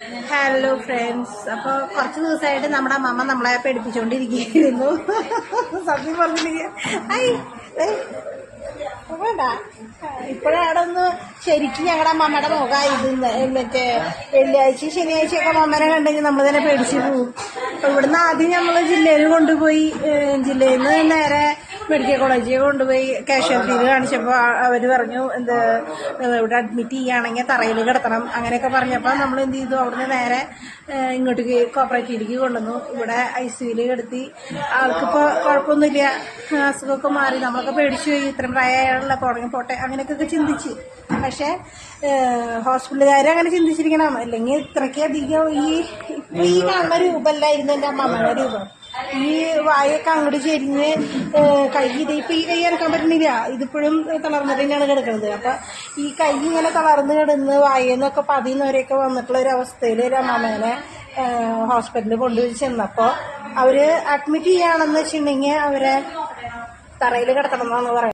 Hello friends. അപ്പോൾ കുറച്ച് ദിവസമായിട്ട് നമ്മുടെ അമ്മമ്മ നമ്മളെ പേടിപ്പിച്ചുകൊണ്ടിരിക്കുകയായിരുന്നു. സത്യം പറഞ്ഞിരിക്കുക. വേണ്ട, ഇപ്പോഴാണ് ഒന്ന് ശരിക്കും ഞങ്ങളുടെ അമ്മമ്മയുടെ മുഖം ഇത് മറ്റേ വെള്ളിയാഴ്ച ശനിയാഴ്ചയൊക്കെ അമ്മമ്മനെ കണ്ടെങ്കിൽ നമ്മൾ തന്നെ പേടിച്ച് പോവും. അപ്പോൾ ഇവിടുന്ന് ആദ്യം നമ്മൾ ജില്ലയിൽ കൊണ്ടുപോയി, ജില്ലയിൽ നിന്ന് നേരെ മെഡിക്കൽ കോളേജിൽ കൊണ്ടുപോയി കാഷ്വാലിറ്റിയിൽ കാണിച്ചപ്പോൾ അവർ പറഞ്ഞു ഇവിടെ അഡ്മിറ്റ് ചെയ്യുകയാണെങ്കിൽ തറയിൽ കിടത്തണം അങ്ങനെയൊക്കെ പറഞ്ഞപ്പോൾ നമ്മൾ എന്ത് ചെയ്തു, അവിടുന്ന് നേരെ ഇങ്ങോട്ടേക്ക് കോപ്പറേറ്റീവിലേക്ക് കൊണ്ടുവന്നു. ഇവിടെ ICUയിൽ കിടത്തി. ആൾക്കിപ്പോൾ കുഴപ്പമൊന്നുമില്ല, അസുഖമൊക്കെ മാറി. നമ്മളൊക്കെ പേടിച്ചു പോയി, ഇത്രയും പ്രായമുള്ള പോട്ടെ അങ്ങനെയൊക്കെ ചിന്തിച്ച്. പക്ഷേ ഹോസ്പിറ്റലുകാർ അങ്ങനെ ചിന്തിച്ചിരിക്കണം, അല്ലെങ്കിൽ ഇത്രയ്ക്ക് അധികം ഈ കാണുന്ന രൂപമല്ലായിരുന്നു എൻ്റെ അമ്മമ്മയുടെ രൂപം. ഈ വായൊക്കെ അങ്ങോട്ട് ചെരിഞ്ഞ് ഇപ്പം ഈ കൈ ഇറക്കാൻ പറ്റുന്നില്ല, ഇതിപ്പോഴും തളർന്നിട്ട് തന്നെയാണ് കിടക്കുന്നത്. അപ്പം ഈ കൈ ഇങ്ങനെ തളർന്ന് കിടന്ന് വായെന്നൊക്കെ പതിയുന്നവരെയൊക്കെ വന്നിട്ടുള്ള ഒരു അവസ്ഥയിൽ ഒരു അമ്മമ്മേനെ ഹോസ്പിറ്റലിൽ കൊണ്ടുപോയി ചെന്നപ്പോൾ അവർ അഡ്മിറ്റ് ചെയ്യുകയാണെന്ന് വെച്ചിട്ടുണ്ടെങ്കിൽ അവരെ തറയിൽ കിടത്തണം എന്നാണ് പറയുന്നത്.